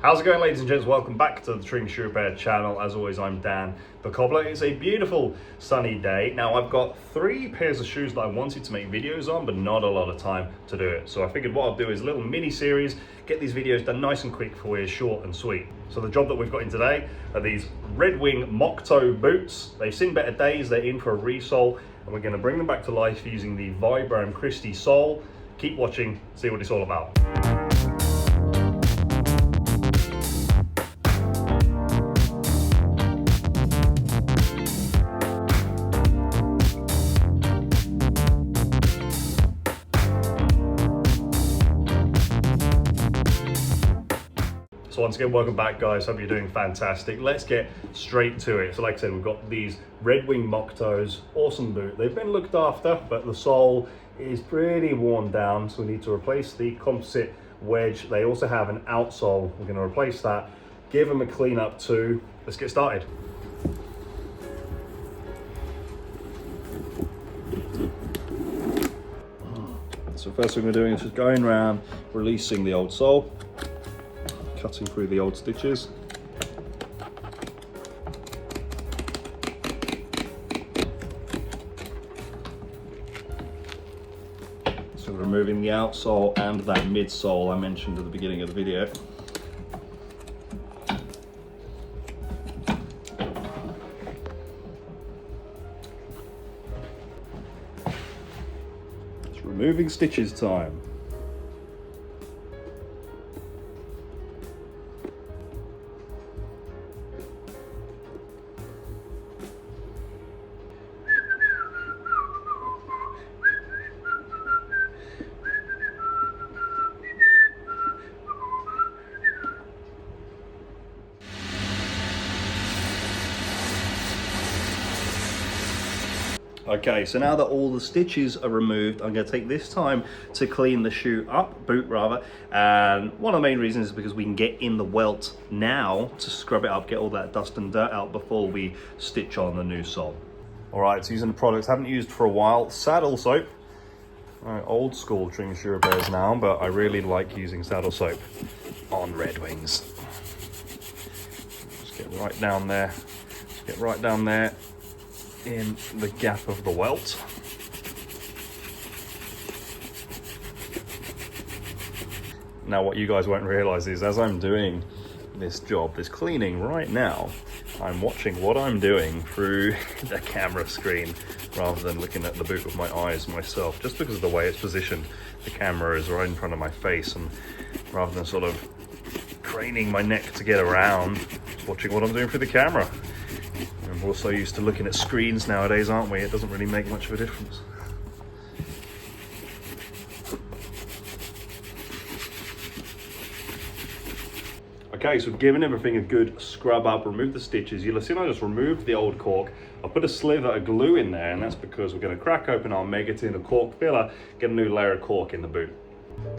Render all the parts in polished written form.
How's it going, ladies and gents? Welcome back to the Tring Shoe Repair channel. As always, I'm Dan the Cobbler. It's a beautiful sunny day. Now, I've got 3 pairs of shoes that I wanted to make videos on, but not a lot of time to do it. So I figured what I'll do is a little mini series, get these videos done nice and quick for you, short and sweet. So the job that we've got in today are these Redwing Moc Toe boots. They've seen better days, they're in for a resole, and we're gonna bring them back to life using the Vibram Cristy sole. Keep watching, see what it's all about. So once again, welcome back, guys. Hope you're doing fantastic. Let's get straight to it. So like I said, we've got these Redwing Moc Toes, awesome boot. They've been looked after, but the sole is pretty worn down, so we need to replace the composite wedge. They also have an outsole. We're gonna replace that, give them a clean up too. Let's get started. So first thing we're doing is just going around, releasing the old sole, cutting through the old stitches. So removing the outsole and that midsole I mentioned at the beginning of the video. It's removing stitches time. Okay, so now that all the stitches are removed, I'm going to take this time to clean the shoe up, boot rather, and one of the main reasons is because we can get in the welt now to scrub it up, get all that dust and dirt out before we stitch on the new sole. All right, so using the products I haven't used for a while, saddle soap. Old school Tring Shoe Repairs now, but I really like using saddle soap on Redwings. Just get right down there, in the gap of the welt. Now what you guys won't realize is as I'm doing this job, this cleaning right now, I'm watching what I'm doing through the camera screen rather than looking at the boot with my eyes myself, just because of the way it's positioned. The camera is right in front of my face, and rather than sort of craning my neck to get around, just watching what I'm doing through the camera. And we're so used to looking at screens nowadays, aren't we? It doesn't really make much of a difference. Okay, so giving everything a good scrub up, remove the stitches. You'll have seen I just removed the old cork. I put a sliver of glue in there, and that's because we're going to crack open our mega tin of cork filler, get a new layer of cork in the boot.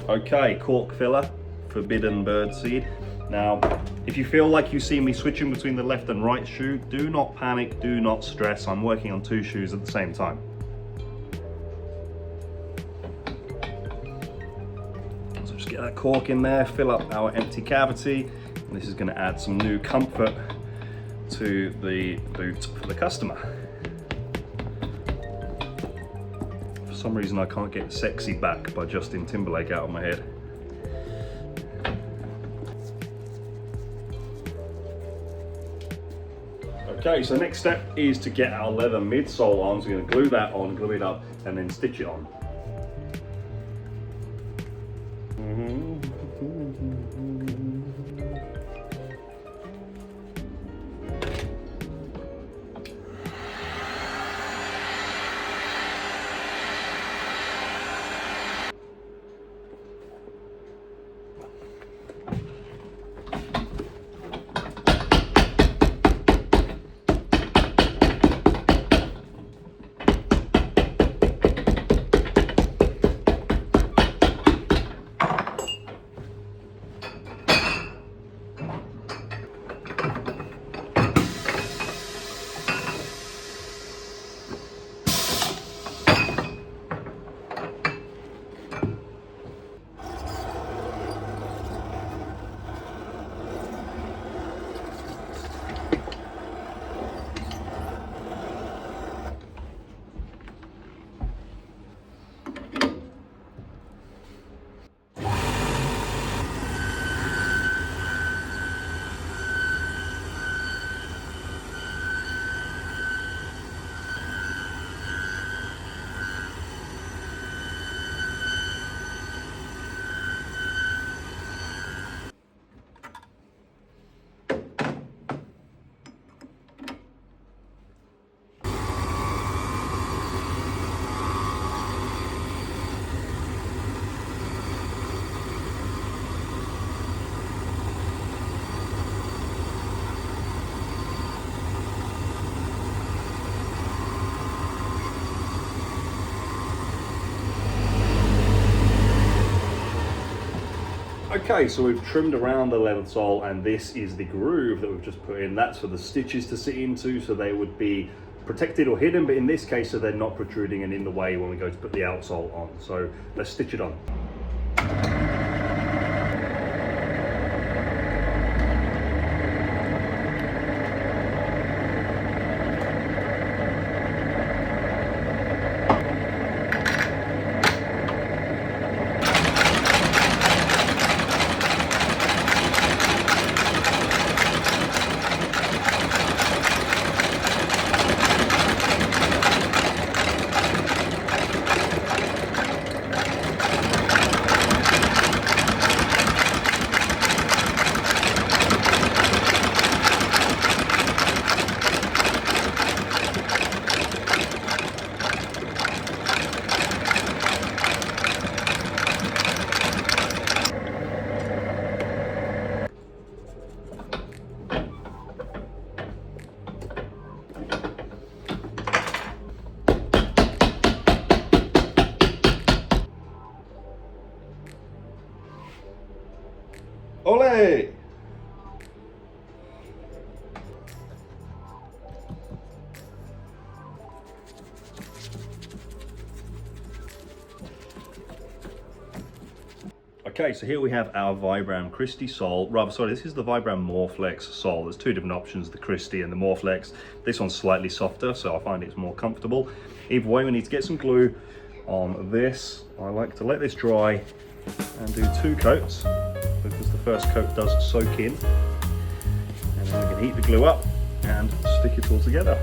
Okay, cork filler, forbidden birdseed. Now, if you feel like you see me switching between the left and right shoe, do not panic, do not stress. I'm working on 2 shoes at the same time. So just get that cork in there, fill up our empty cavity, and this is going to add some new comfort to the boot for the customer. For some reason I can't get Sexy Back by Justin Timberlake out of my head. Okay, so next step is to get our leather midsole on. So we're going to glue that on, glue it up, and then stitch it on. Okay, so we've trimmed around the leather sole, and this is the groove that we've just put in. That's for the stitches to sit into, so they would be protected or hidden, but in this case, so they're not protruding and in the way when we go to put the outsole on. So let's stitch it on. Ole! Okay, so here we have our Vibram Cristy sole. This is the Vibram Morflex sole. There's two different options, the Cristy and the Morflex. This one's slightly softer, so I find it's more comfortable. Either way, we need to get some glue on this. I like to let this dry and do 2 coats, because the first coat does soak in. And then we can heat the glue up and stick it all together.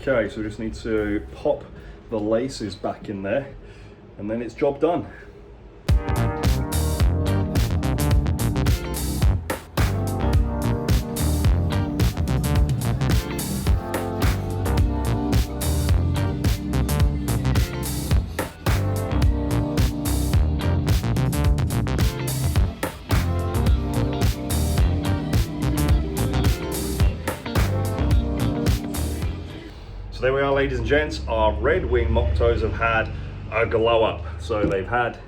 Okay, so we just need to pop the laces back in there, and then it's job done. So there we are, ladies and gents. Our Redwing Moc Toes have had a glow up. So they've had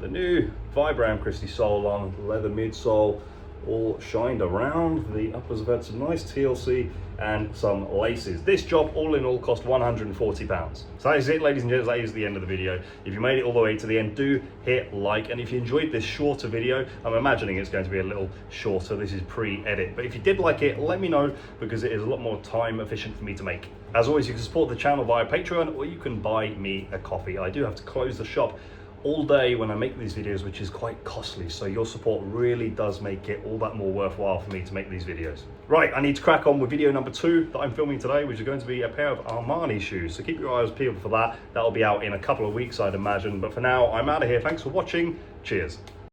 the new Vibram Cristy sole on, leather midsole, all shined around. The uppers have had some nice TLC and some laces. This job all in all cost £140. So that is it, ladies and gents. That is the end of the video. If you made it all the way to the end, do hit like, and if you enjoyed this shorter video, I'm imagining it's going to be a little shorter. This is pre-edit, but if you did like it, let me know, because it is a lot more time efficient for me to make. As always, you can support the channel via Patreon, or you can buy me a coffee. I do have to close the shop all day when I make these videos, which is quite costly, so your support really does make it all that more worthwhile for me to make these videos. Right, I need to crack on with video number 2 that I'm filming today, which is going to be a pair of Armani shoes, so keep your eyes peeled for that. That'll be out in a couple of weeks, I'd imagine, but for now, I'm out of here. Thanks for watching. Cheers.